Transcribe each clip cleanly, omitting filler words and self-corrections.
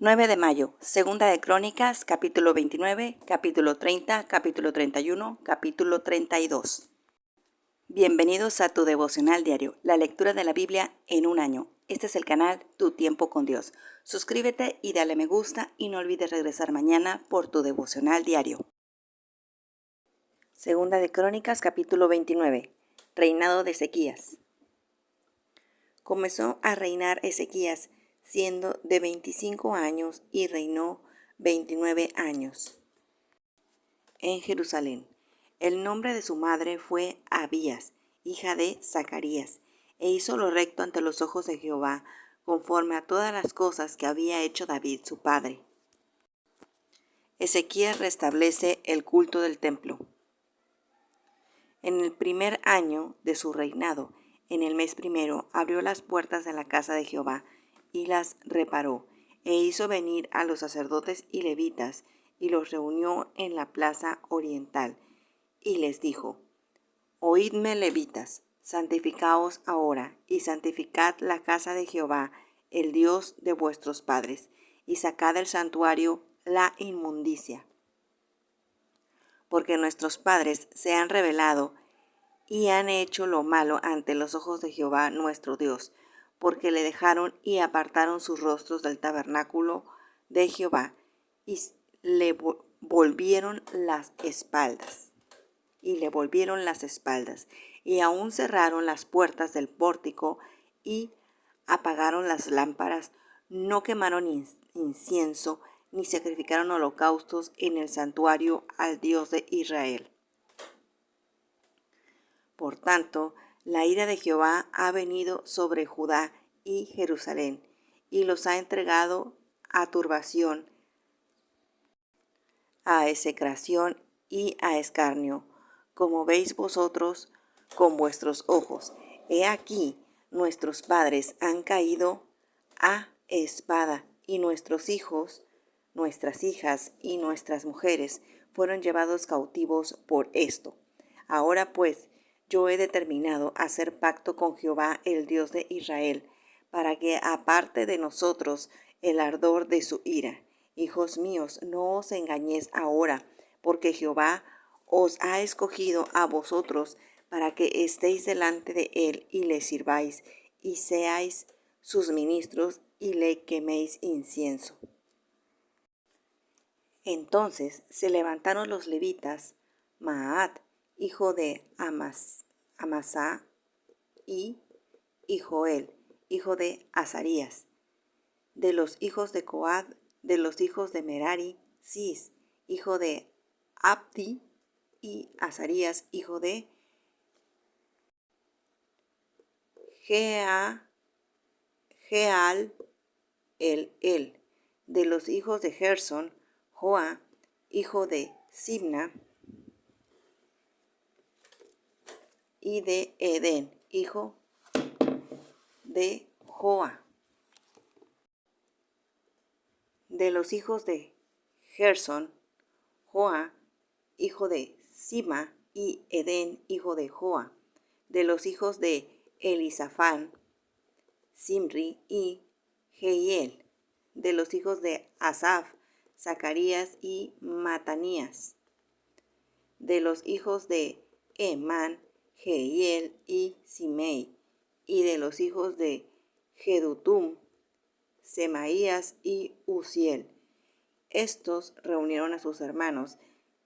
9 de mayo, Segunda de Crónicas, capítulo 29, capítulo 30, capítulo 31, capítulo 32. Bienvenidos a tu devocional diario, la lectura de la Biblia en un año. Este es el canal Tu Tiempo con Dios. Suscríbete y dale me gusta y no olvides regresar mañana por tu devocional diario. Segunda de Crónicas, capítulo 29. Reinado de Ezequías. Comenzó a reinar Ezequías siendo de 25 años y reinó 29 años en Jerusalén. El nombre de su madre fue Abías, hija de Zacarías, e hizo lo recto ante los ojos de Jehová, conforme a todas las cosas que había hecho David su padre. Ezequías restablece el culto del templo. En el primer año de su reinado, en el mes primero, abrió las puertas de la casa de Jehová y las reparó, e hizo venir a los sacerdotes y levitas, y los reunió en la plaza oriental, y les dijo: Oídme, levitas, santificaos ahora, y santificad la casa de Jehová, el Dios de vuestros padres, y sacad del santuario la inmundicia. Porque nuestros padres se han rebelado y han hecho lo malo ante los ojos de Jehová nuestro Dios, porque le dejaron y apartaron sus rostros del tabernáculo de Jehová, y le volvieron las espaldas. Y aún cerraron las puertas del pórtico y apagaron las lámparas, no quemaron incienso, ni sacrificaron holocaustos en el santuario al Dios de Israel. Por tanto, la ira de Jehová ha venido sobre Judá y Jerusalén, y los ha entregado a turbación, a execración y a escarnio, como veis vosotros con vuestros ojos. He aquí, nuestros padres han caído a espada, y nuestros hijos, nuestras hijas y nuestras mujeres fueron llevados cautivos por esto. Ahora pues, yo he determinado hacer pacto con Jehová, el Dios de Israel, para que aparte de nosotros el ardor de su ira. Hijos míos, no os engañéis ahora, porque Jehová os ha escogido a vosotros para que estéis delante de él y le sirváis, y seáis sus ministros y le queméis incienso. Entonces se levantaron los levitas, Maat, hijo de Amasá, y Joel, hijo de Azarías, de los hijos de Coad, de los hijos de Merari, Cis, hijo de Abdi, y Azarías, hijo de Jeal, de los hijos de Gersón, Joa, hijo de Sibna, y de Edén, hijo de Joa. De los hijos de Gersón, Joa, hijo de Sima, y Edén, hijo de Joa. De los hijos de Elisafán, Simri y Jehiel. De los hijos de Asaf, Zacarías y Matanías. De los hijos de Emán, Jehiel y Simei. Y de los hijos de Jedutum, Semaías y Uziel. Estos reunieron a sus hermanos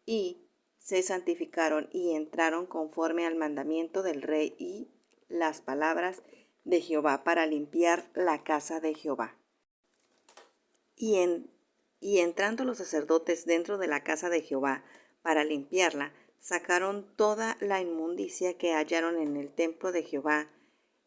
y se santificaron y entraron conforme al mandamiento del rey y las palabras de Jehová para limpiar la casa de Jehová. Y entrando los sacerdotes dentro de la casa de Jehová para limpiarla, sacaron toda la inmundicia que hallaron en el templo de Jehová,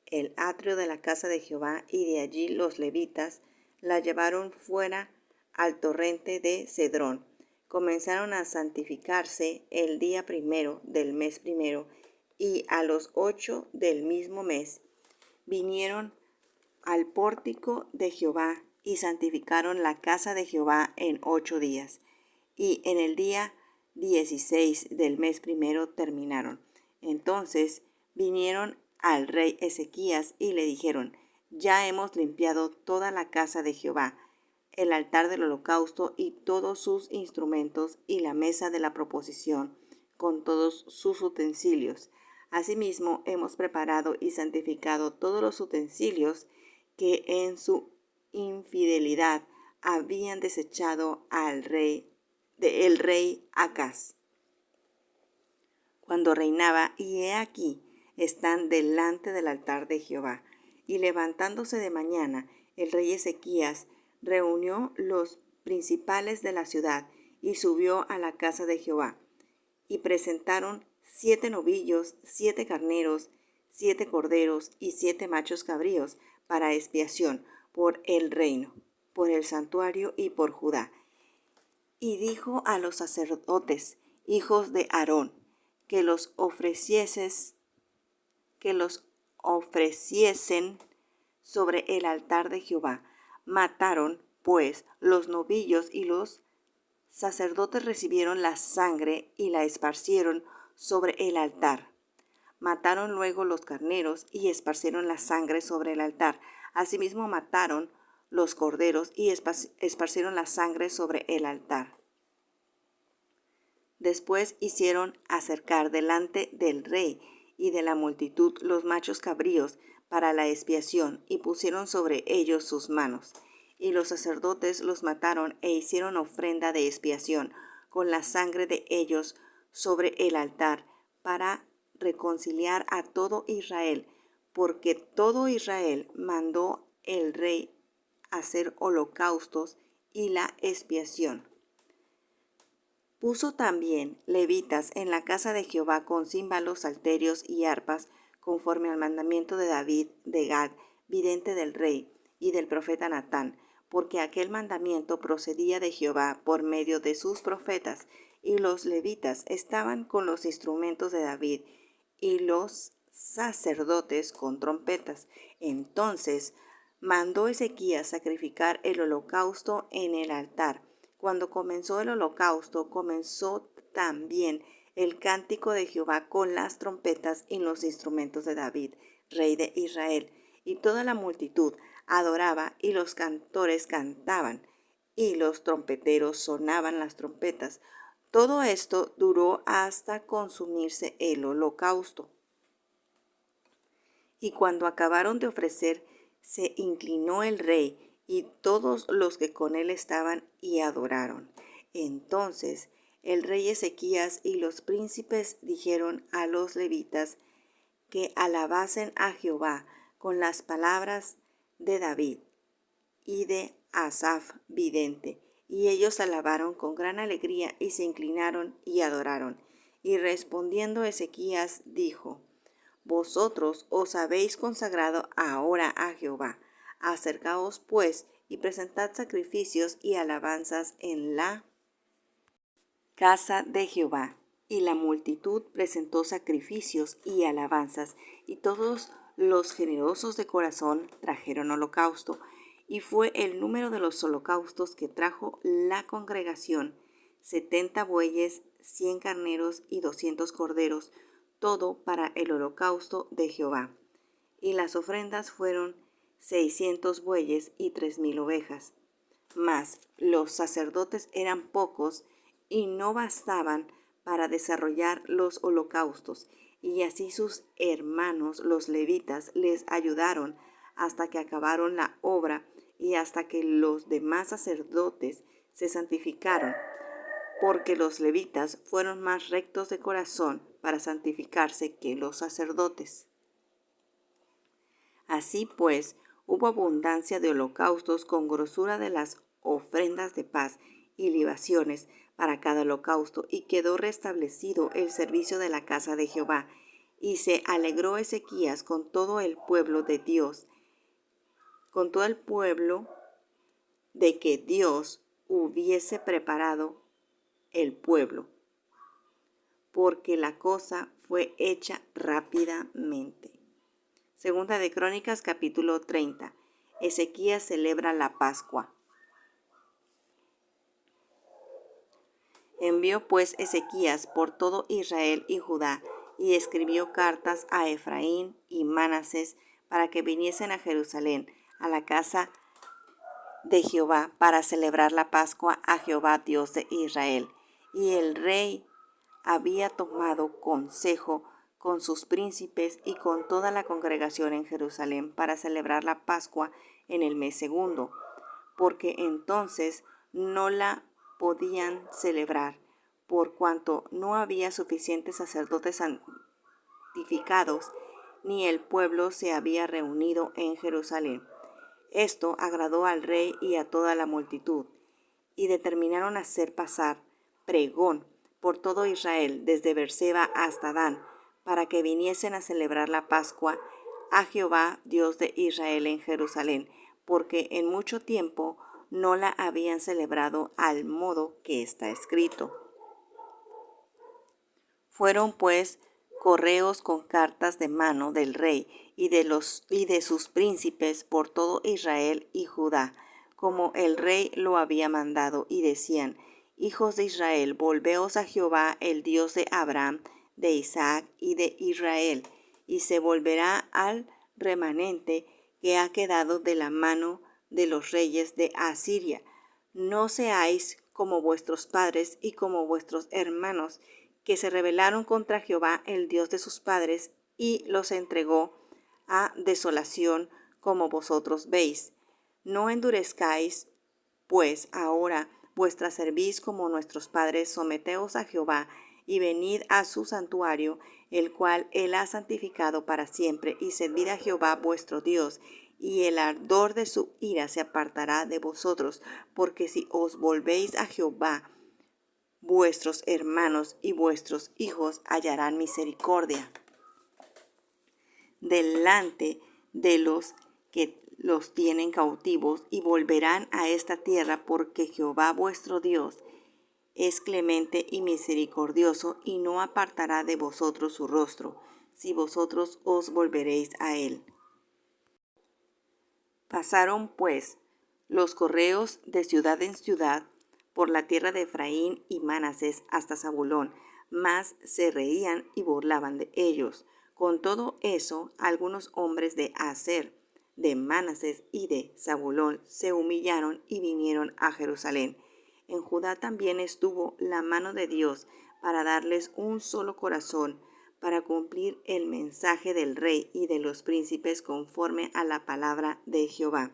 el atrio de la casa de Jehová, y de allí los levitas la llevaron fuera al torrente de Cedrón. Comenzaron a santificarse el día primero del mes primero, y a los 8 del mismo mes vinieron al pórtico de Jehová y santificaron la casa de Jehová en 8 días. Y en el día 16 del mes primero terminaron. Entonces vinieron al rey Ezequías y le dijeron: Ya hemos limpiado toda la casa de Jehová. el altar del holocausto y todos sus instrumentos, y la mesa de la proposición, con todos sus utensilios. Asimismo, hemos preparado y santificado todos los utensilios que en su infidelidad habían desechado el rey Acaz, cuando reinaba, y he aquí, están delante del altar de Jehová. Y levantándose de mañana, el rey Ezequías reunió los principales de la ciudad y subió a la casa de Jehová. Y presentaron 7 novillos, 7 carneros, 7 corderos y 7 machos cabríos para expiación por el reino, por el santuario y por Judá. Y dijo a los sacerdotes, hijos de Aarón, que los ofreciesen sobre el altar de Jehová. Mataron, pues, los novillos, y los sacerdotes recibieron la sangre y la esparcieron sobre el altar. Mataron luego los carneros y esparcieron la sangre sobre el altar. Asimismo mataron los corderos y esparcieron la sangre sobre el altar. Después hicieron acercar delante del rey y de la multitud los machos cabríos para la expiación, y pusieron sobre ellos sus manos. Y los sacerdotes los mataron e hicieron ofrenda de expiación con la sangre de ellos sobre el altar, para reconciliar a todo Israel, porque todo Israel mandó el rey hacer holocaustos y la expiación. Puso también levitas en la casa de Jehová con címbalos, salterios y arpas, conforme al mandamiento de David de Gad, vidente del rey, y del profeta Natán, porque aquel mandamiento procedía de Jehová por medio de sus profetas, y los levitas estaban con los instrumentos de David, y los sacerdotes con trompetas. Entonces mandó Ezequías sacrificar el holocausto en el altar. Cuando comenzó el holocausto, comenzó también el cántico de Jehová con las trompetas y los instrumentos de David, rey de Israel. Y toda la multitud adoraba, y los cantores cantaban, y los trompeteros sonaban las trompetas. Todo esto duró hasta consumirse el holocausto. Y cuando acabaron de ofrecer, se inclinó el rey y todos los que con él estaban, y adoraron. Entonces el rey Ezequías y los príncipes dijeron a los levitas que alabasen a Jehová con las palabras de David y de Asaf vidente. Y ellos alabaron con gran alegría y se inclinaron y adoraron. Y respondiendo Ezequías dijo: Vosotros os habéis consagrado ahora a Jehová. Acercaos pues y presentad sacrificios y alabanzas en la casa de Jehová. Y la multitud presentó sacrificios y alabanzas, y todos los generosos de corazón trajeron holocausto. Y fue el número de los holocaustos que trajo la congregación: 70 bueyes, 100 carneros y 200 corderos, todo para el holocausto de Jehová. Y las ofrendas fueron 600 bueyes y 3000 ovejas. Mas los sacerdotes eran pocos y no bastaban para desarrollar los holocaustos, y así sus hermanos los levitas les ayudaron hasta que acabaron la obra y hasta que los demás sacerdotes se santificaron, porque los levitas fueron más rectos de corazón para santificarse que los sacerdotes. Así pues, hubo abundancia de holocaustos con grosura de las ofrendas de paz y libaciones para cada holocausto, y quedó restablecido el servicio de la casa de Jehová. Y se alegró Ezequías con todo el pueblo de Dios, con todo el pueblo, de que Dios hubiese preparado el pueblo, porque la cosa fue hecha rápidamente. Segunda de Crónicas, capítulo 30. Ezequías celebra la Pascua. Envió pues Ezequías por todo Israel y Judá, y escribió cartas a Efraín y Manasés para que viniesen a Jerusalén, a la casa de Jehová para celebrar la Pascua a Jehová Dios de Israel. Y el rey había tomado consejo con sus príncipes y con toda la congregación en Jerusalén para celebrar la Pascua en el mes segundo, porque entonces no la podían celebrar, por cuanto no había suficientes sacerdotes santificados, ni el pueblo se había reunido en Jerusalén. Esto agradó al rey y a toda la multitud, y determinaron hacer pasar pregón por todo Israel, desde Beerseba hasta Dan, para que viniesen a celebrar la Pascua a Jehová, Dios de Israel, en Jerusalén, porque en mucho tiempo no la habían celebrado al modo que está escrito. Fueron pues correos con cartas de mano del rey y de sus príncipes por todo Israel y Judá, como el rey lo había mandado, y decían: Hijos de Israel, volveos a Jehová, el Dios de Abraham, de Isaac y de Israel, y se volverá al remanente que ha quedado de la mano de los reyes de Asiria. No seáis como vuestros padres y como vuestros hermanos, que se rebelaron contra Jehová, el Dios de sus padres, y los entregó a desolación, como vosotros veis. No endurezcáis, pues, ahora vuestra cerviz como nuestros padres. Someteos a Jehová, y venid a su santuario, el cual él ha santificado para siempre, y servid a Jehová vuestro Dios, y el ardor de su ira se apartará de vosotros, porque si os volvéis a Jehová, vuestros hermanos y vuestros hijos hallarán misericordia delante de los que los tienen cautivos, y volverán a esta tierra, porque Jehová vuestro Dios es clemente y misericordioso, y no apartará de vosotros su rostro, si vosotros os volveréis a él. Pasaron pues los correos de ciudad en ciudad por la tierra de Efraín y Manasés hasta Zabulón, mas se reían y burlaban de ellos. Con todo eso, algunos hombres de Aser, de Manasés y de Zabulón se humillaron y vinieron a Jerusalén. En Judá también estuvo la mano de Dios para darles un solo corazón, para cumplir el mensaje del rey y de los príncipes conforme a la palabra de Jehová.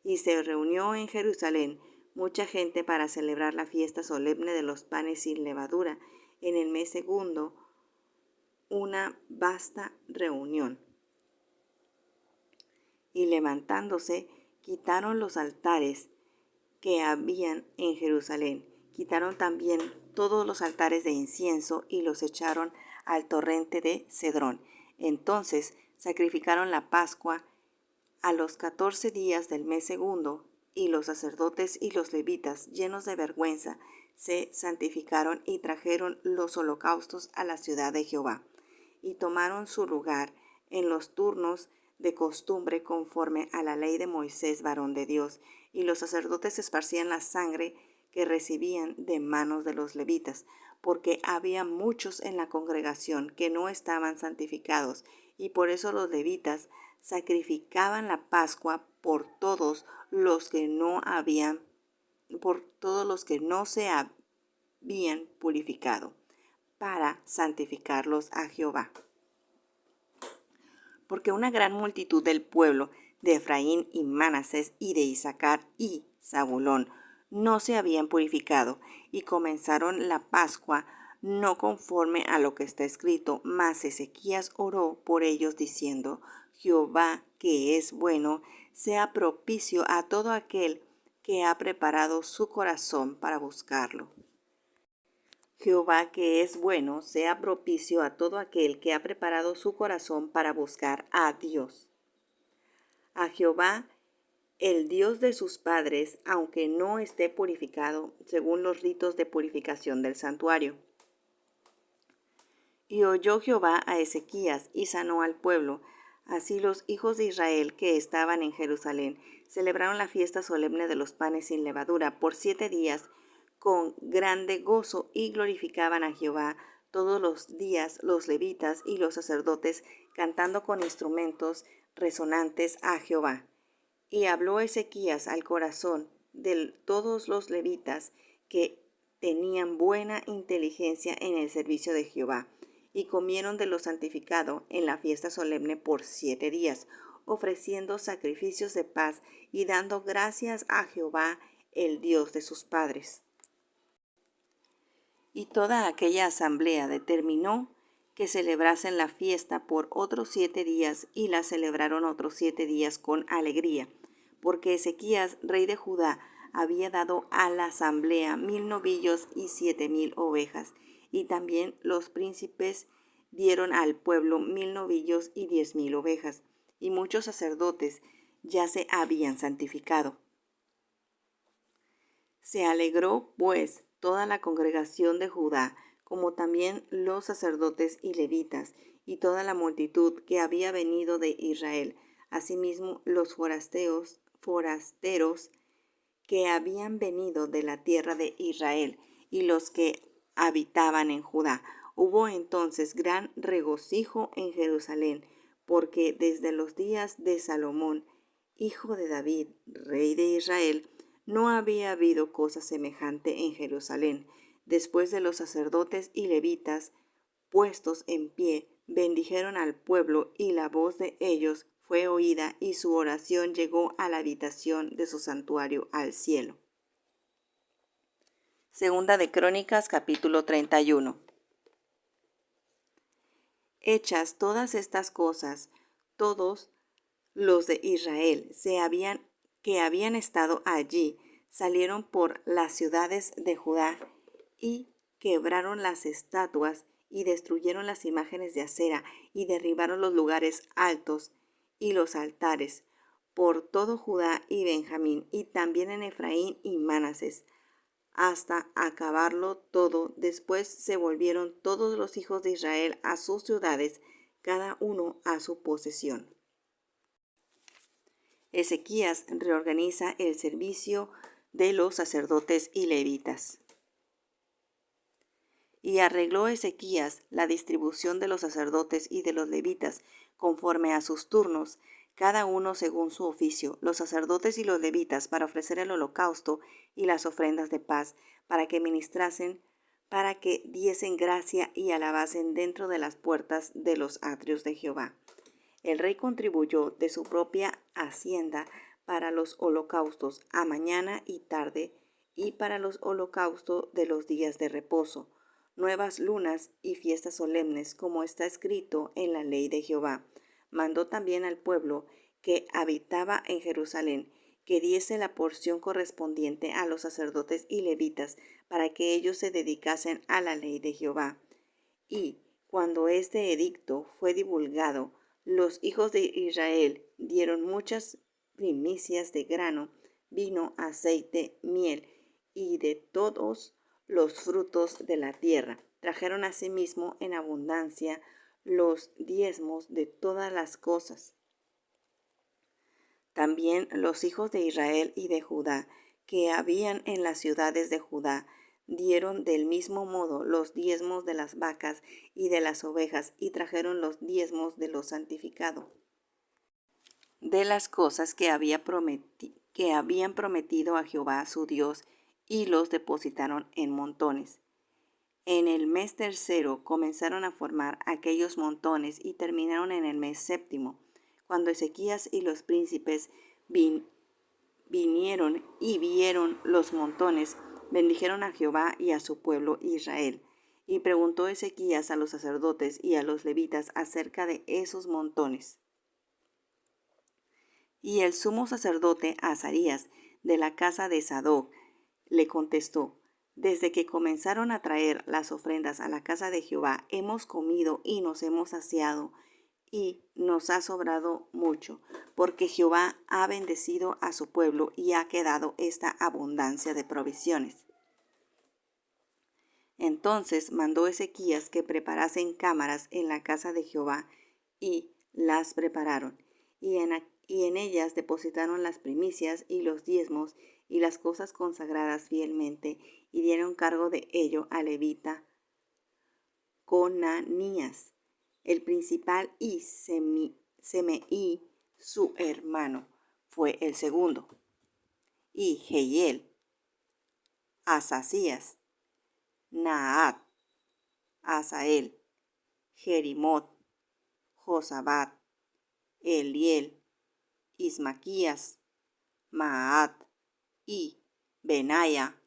Y se reunió en Jerusalén mucha gente para celebrar la fiesta solemne de los panes sin levadura en el mes segundo, una vasta reunión. Y levantándose, quitaron los altares que habían en Jerusalén. Quitaron también todos los altares de incienso y los echaron al torrente de Cedrón. Entonces sacrificaron la Pascua a los 14 días del mes segundo, y los sacerdotes y los levitas, llenos de vergüenza, se santificaron y trajeron los holocaustos a la ciudad de Jehová, y tomaron su lugar en los turnos de costumbre conforme a la ley de Moisés, varón de Dios, y los sacerdotes esparcían la sangre que recibían de manos de los levitas, porque había muchos en la congregación que no estaban santificados, y por eso los levitas sacrificaban la Pascua por todos los que no se habían purificado, para santificarlos a Jehová. Porque una gran multitud del pueblo de Efraín y Manasés y de Isaacar y Zabulón no se habían purificado, y comenzaron la Pascua no conforme a lo que está escrito, mas Ezequías oró por ellos diciendo: Jehová, que es bueno, sea propicio a todo aquel que ha preparado su corazón para buscarlo. Jehová, que es bueno, sea propicio a todo aquel que ha preparado su corazón para buscar a Dios. A Jehová, el Dios de sus padres, aunque no esté purificado según los ritos de purificación del santuario. Y oyó Jehová a Ezequías y sanó al pueblo. Así los hijos de Israel que estaban en Jerusalén celebraron la fiesta solemne de los panes sin levadura por 7 días con grande gozo, y glorificaban a Jehová todos los días los levitas y los sacerdotes, cantando con instrumentos resonantes a Jehová. Y habló Ezequías al corazón de todos los levitas que tenían buena inteligencia en el servicio de Jehová, y comieron de lo santificado en la fiesta solemne por 7 días, ofreciendo sacrificios de paz y dando gracias a Jehová, el Dios de sus padres. Y toda aquella asamblea determinó que celebrasen la fiesta por otros 7 días, y la celebraron otros 7 días con alegría, porque Ezequías, rey de Judá, había dado a la asamblea 1000 novillos y 7000 ovejas, y también los príncipes dieron al pueblo 1000 novillos y 10000 ovejas, y muchos sacerdotes ya se habían santificado. Se alegró, pues, toda la congregación de Judá, como también los sacerdotes y levitas, y toda la multitud que había venido de Israel, asimismo los forasteros que habían venido de la tierra de Israel, y los que habitaban en Judá. Hubo entonces gran regocijo en Jerusalén, porque desde los días de Salomón, hijo de David, rey de Israel, no había habido cosa semejante en Jerusalén. Después de los sacerdotes y levitas, puestos en pie, bendijeron al pueblo, y la voz de ellos fue oída, y su oración llegó a la habitación de su santuario al cielo. Segunda de Crónicas, capítulo 31. Hechas todas estas cosas, todos los de Israel que habían estado allí, salieron por las ciudades de Judá y quebraron las estatuas y destruyeron las imágenes de acera y derribaron los lugares altos y los altares por todo Judá y Benjamín, y también en Efraín y Manasés, hasta acabarlo todo. Después se volvieron todos los hijos de Israel a sus ciudades, cada uno a su posesión. Ezequías reorganiza el servicio de los sacerdotes y levitas. Y arregló Ezequías la distribución de los sacerdotes y de los levitas conforme a sus turnos, cada uno según su oficio, los sacerdotes y los levitas para ofrecer el holocausto y las ofrendas de paz, para que ministrasen, para que diesen gracia y alabasen dentro de las puertas de los atrios de Jehová. El rey contribuyó de su propia hacienda para los holocaustos a mañana y tarde, y para los holocaustos de los días de reposo, nuevas lunas y fiestas solemnes, como está escrito en la ley de Jehová. Mandó también al pueblo que habitaba en Jerusalén que diese la porción correspondiente a los sacerdotes y levitas, para que ellos se dedicasen a la ley de Jehová. Y cuando este edicto fue divulgado, los hijos de Israel dieron muchas primicias de grano, vino, aceite, miel y de todos los frutos de la tierra. Trajeron asimismo en abundancia los diezmos de todas las cosas. También los hijos de Israel y de Judá, que habían en las ciudades de Judá, dieron del mismo modo los diezmos de las vacas y de las ovejas, y trajeron los diezmos de lo santificado, de las cosas que habían prometido a Jehová su Dios, y los depositaron en montones. En el mes tercero comenzaron a formar aquellos montones, y terminaron en el mes séptimo. Cuando Ezequías y los príncipes vinieron y vieron los montones, bendijeron a Jehová y a su pueblo Israel. Y preguntó Ezequías a los sacerdotes y a los levitas acerca de esos montones. Y el sumo sacerdote Azarías, de la casa de Sadoc, le contestó: desde que comenzaron a traer las ofrendas a la casa de Jehová, hemos comido y nos hemos saciado, y nos ha sobrado mucho, porque Jehová ha bendecido a su pueblo y ha quedado esta abundancia de provisiones. Entonces mandó Ezequías que preparasen cámaras en la casa de Jehová, y las prepararon, y en ellas depositaron las primicias y los diezmos y las cosas consagradas fielmente, y dieron cargo de ello al levita Conanías, el principal, y Semeí, su hermano. fue el segundo, y Jehiel, Asasías, Naat, Asael, Jerimot, Josabad, Eliel, Ismaquías, Maat y Benaya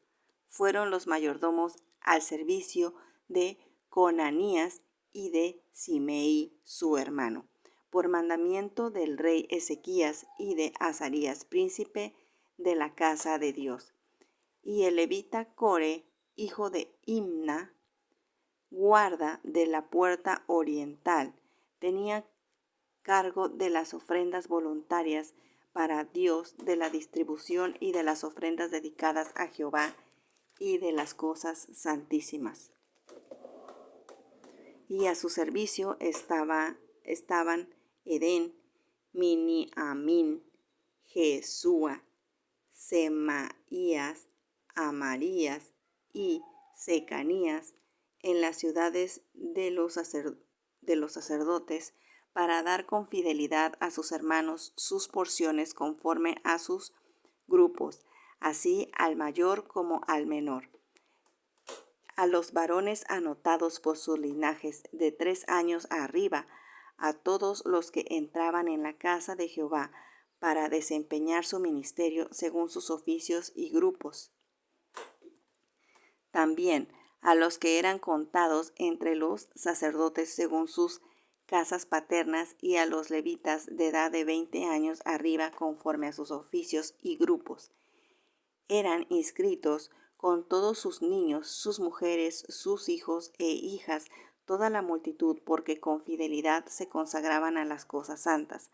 fueron los mayordomos al servicio de Conanías y de Simei su hermano, por mandamiento del rey Ezequías y de Azarías, príncipe de la casa de Dios. Y el levita Core, hijo de Imna, guarda de la puerta oriental, tenía cargo de las ofrendas voluntarias para Dios, de la distribución y de las ofrendas dedicadas a Jehová y de las cosas santísimas. Y a su servicio estaban Edén, Miniamín, Jesúa, Semaías, Amarías y Secanías en las ciudades de los sacerdotes, para dar con fidelidad a sus hermanos sus porciones conforme a sus grupos, así al mayor como al menor. A los varones anotados por sus linajes de 3 años arriba, a todos los que entraban en la casa de Jehová para desempeñar su ministerio según sus oficios y grupos. También a los que eran contados entre los sacerdotes según sus casas paternas, y a los levitas de edad de 20 años arriba conforme a sus oficios y grupos. Eran inscritos con todos sus niños, sus mujeres, sus hijos e hijas, toda la multitud, porque con fidelidad se consagraban a las cosas santas.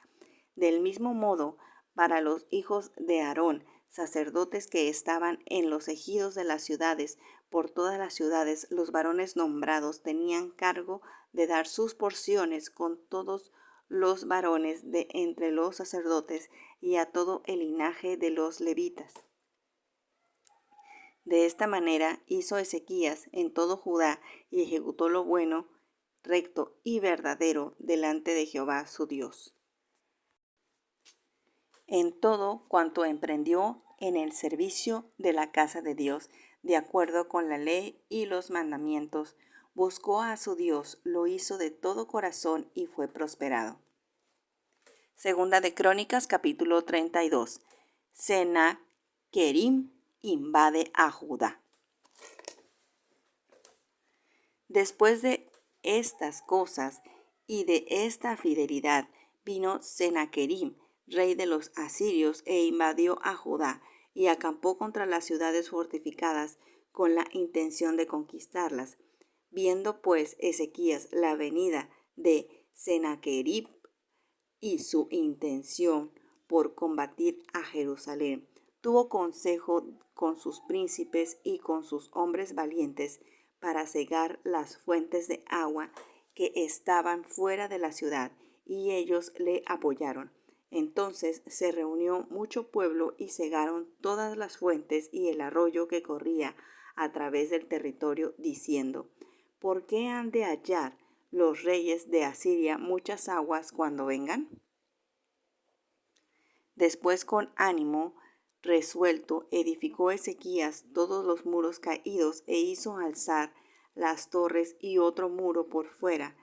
Del mismo modo, para los hijos de Aarón, sacerdotes que estaban en los ejidos de las ciudades, por todas las ciudades, los varones nombrados tenían cargo de dar sus porciones con todos los varones de entre los sacerdotes y a todo el linaje de los levitas. De esta manera hizo Ezequías en todo Judá y ejecutó lo bueno, recto y verdadero delante de Jehová su Dios. En todo cuanto emprendió en el servicio de la casa de Dios, de acuerdo con la ley y los mandamientos, buscó a su Dios, lo hizo de todo corazón y fue prosperado. Segunda de Crónicas, capítulo 32. Sennacherib invade a Judá. Después de estas cosas y de esta fidelidad, vino Sennacherib, rey de los asirios, e invadió a Judá, y acampó contra las ciudades fortificadas con la intención de conquistarlas. Viendo pues Ezequías la venida de Sennacherib y su intención por combatir a Jerusalén, tuvo consejo con sus príncipes y con sus hombres valientes para cegar las fuentes de agua que estaban fuera de la ciudad, y ellos le apoyaron. Entonces se reunió mucho pueblo y cegaron todas las fuentes y el arroyo que corría a través del territorio, diciendo: ¿por qué han de hallar los reyes de Asiria muchas aguas cuando vengan? Después, con ánimo resuelto, edificó Ezequías todos los muros caídos e hizo alzar las torres y otro muro por fuera.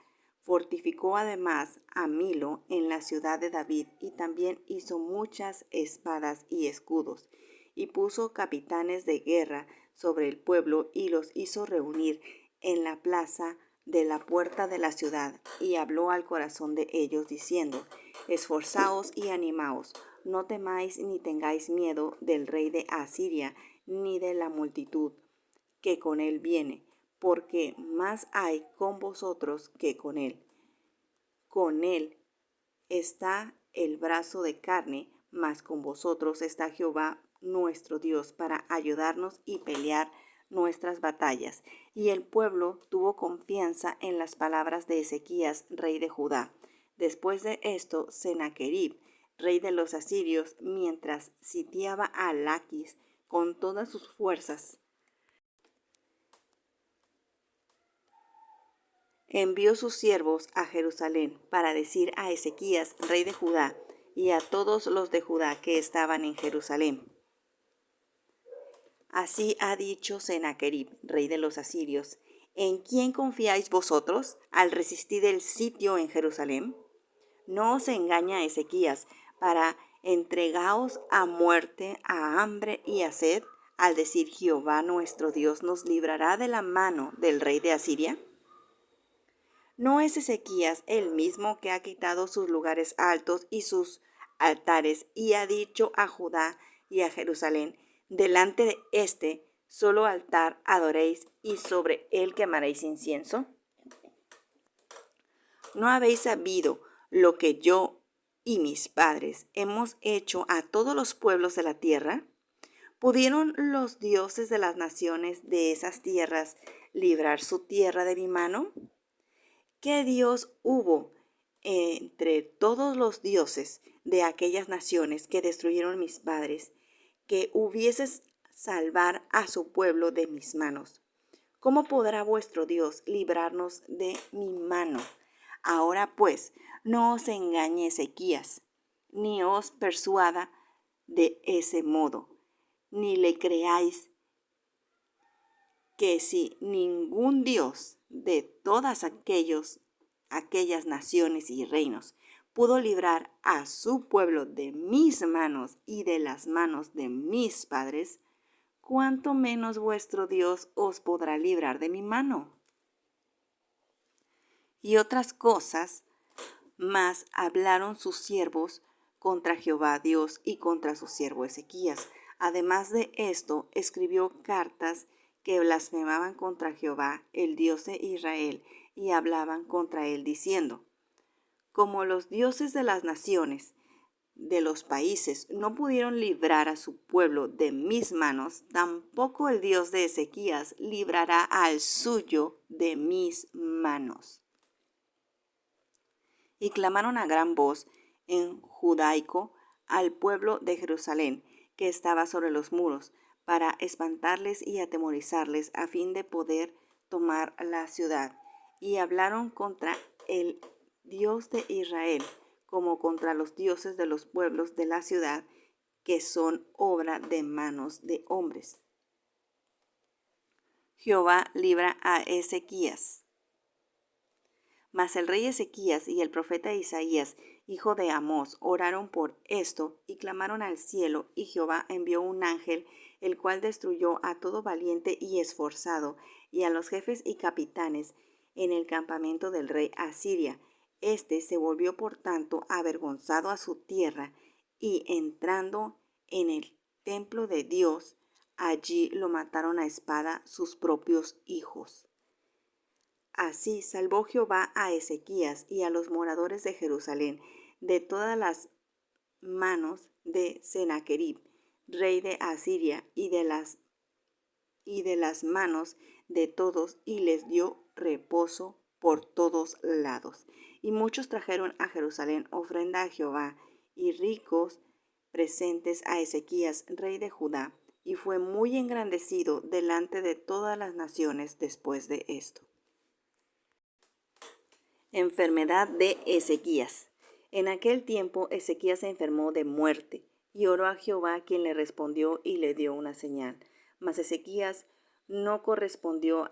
Fortificó además a Milo en la ciudad de David, y también hizo muchas espadas y escudos, y puso capitanes de guerra sobre el pueblo y los hizo reunir en la plaza de la puerta de la ciudad, y habló al corazón de ellos diciendo: esforzaos y animaos, no temáis ni tengáis miedo del rey de Asiria, ni de la multitud que con él viene, porque más hay con vosotros que con él. Con él está el brazo de carne, mas con vosotros está Jehová nuestro Dios para ayudarnos y pelear nuestras batallas. Y el pueblo tuvo confianza en las palabras de Ezequías, rey de Judá. Después de esto, Sennacherib, rey de los asirios, mientras sitiaba a Laquis con todas sus fuerzas, envió sus siervos a Jerusalén para decir a Ezequías, rey de Judá: y a todos los de Judá que estaban en Jerusalén. Así ha dicho Sennacherib, rey de los asirios: ¿en quién confiáis vosotros al resistir el sitio en Jerusalén? No os engaña Ezequías para entregaos a muerte, a hambre y a sed, al decir: Jehová nuestro Dios nos librará de la mano del rey de Asiria. ¿No es Ezequías el mismo que ha quitado sus lugares altos y sus altares, y ha dicho a Judá y a Jerusalén: delante de este solo altar adoréis, y sobre él quemaréis incienso? ¿No habéis sabido lo que yo y mis padres hemos hecho a todos los pueblos de la tierra? ¿Pudieron los dioses de las naciones de esas tierras librar su tierra de mi mano? ¿Qué Dios hubo entre todos los dioses de aquellas naciones que destruyeron mis padres, que hubieses salvar a su pueblo de mis manos? ¿Cómo podrá vuestro Dios librarnos de mi mano? Ahora pues, no os engañe Ezequías, ni os persuada de ese modo, ni le creáis que si ningún Dios de todas aquellas naciones y reinos pudo librar a su pueblo de mis manos y de las manos de mis padres, cuánto menos vuestro Dios os podrá librar de mi mano. Y otras cosas más hablaron sus siervos contra Jehová Dios y contra su siervo Ezequías. Además de esto, escribió cartas que blasfemaban contra Jehová, el Dios de Israel, y hablaban contra él, diciendo: como los dioses de las naciones, de los países, no pudieron librar a su pueblo de mis manos, tampoco el Dios de Ezequías librará al suyo de mis manos. Y clamaron a gran voz en judaico al pueblo de Jerusalén, que estaba sobre los muros, para espantarles y atemorizarles, a fin de poder tomar la ciudad. Y hablaron contra el Dios de Israel, como contra los dioses de los pueblos de la ciudad, que son obra de manos de hombres. Jehová libra a Ezequías. Mas el rey Ezequías y el profeta Isaías, hijo de Amós, oraron por esto y clamaron al cielo, y Jehová envió un ángel, el cual destruyó a todo valiente y esforzado, y a los jefes y capitanes en el campamento del rey Asiria. Este se volvió por tanto avergonzado a su tierra, y entrando en el templo de Dios, allí lo mataron a espada sus propios hijos. Así salvó Jehová a Ezequías y a los moradores de Jerusalén de todas las manos de Sennacherib, rey de Asiria, y de las manos de todos, y les dio reposo por todos lados. Y muchos trajeron a Jerusalén ofrenda a Jehová y ricos presentes a Ezequías, rey de Judá, y fue muy engrandecido delante de todas las naciones después de esto. Enfermedad de Ezequías. En aquel tiempo Ezequías se enfermó de muerte, y oró a Jehová, quien le respondió y le dio una señal. Mas Ezequías no correspondió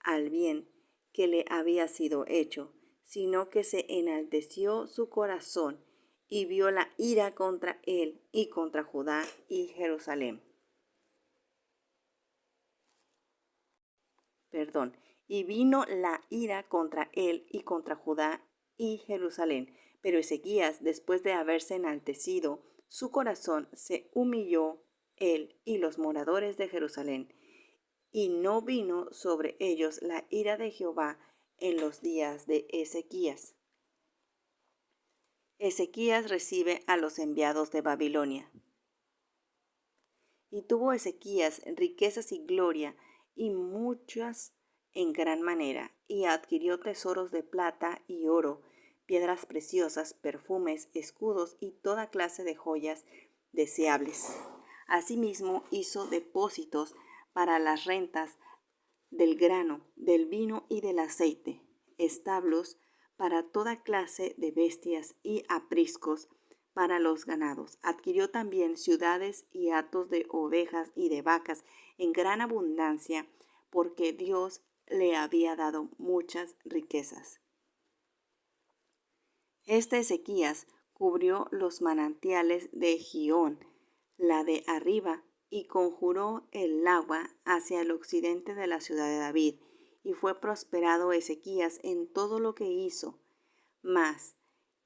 al bien que le había sido hecho, sino que se enalteció su corazón, y vio la ira contra él y contra Judá y Jerusalén. Y vino la ira contra él y contra Judá y Jerusalén. Pero Ezequías, después de haberse enaltecido su corazón, se humilló él y los moradores de Jerusalén, y no vino sobre ellos la ira de Jehová en los días de Ezequías. Ezequías recibe a los enviados de Babilonia. Y tuvo Ezequías riquezas y gloria, y muchas en gran manera, y adquirió tesoros de plata y oro, piedras preciosas, perfumes, escudos y toda clase de joyas deseables. Asimismo hizo depósitos para las rentas del grano, del vino y del aceite, establos para toda clase de bestias y apriscos para los ganados. Adquirió también ciudades y hatos de ovejas y de vacas en gran abundancia, porque Dios le había dado muchas riquezas. Este Ezequías cubrió los manantiales de Gihón, la de arriba, y conjuró el agua hacia el occidente de la ciudad de David, y fue prosperado Ezequías en todo lo que hizo. Mas,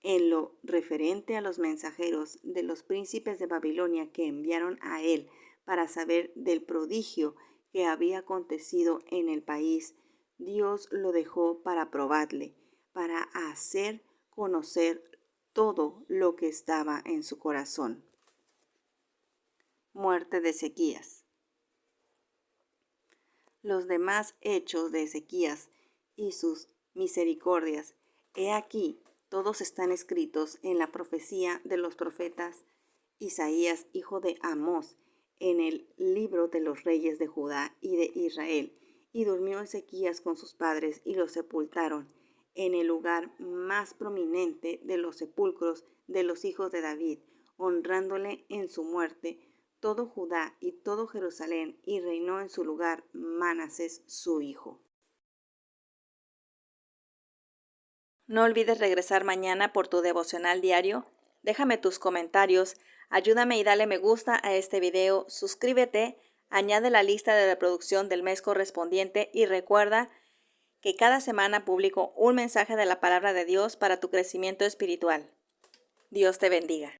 en lo referente a los mensajeros de los príncipes de Babilonia que enviaron a él para saber del prodigio que había acontecido en el país, Dios lo dejó para probarle, para hacer conocer todo lo que estaba en su corazón. Muerte de Ezequías. Los demás hechos de Ezequías y sus misericordias, he aquí, todos están escritos en la profecía de los profetas Isaías, hijo de Amós, en el libro de los reyes de Judá y de Israel. Y durmió Ezequías con sus padres y los sepultaron en el lugar más prominente de los sepulcros de los hijos de David, honrándole en su muerte todo Judá y todo Jerusalén, y reinó en su lugar Manasés su hijo. No olvides regresar mañana por tu devocional diario. Déjame tus comentarios, ayúdame y dale me gusta a este video, suscríbete, añade la lista de reproducción del mes correspondiente y recuerda que cada semana publico un mensaje de la palabra de Dios para tu crecimiento espiritual. Dios te bendiga.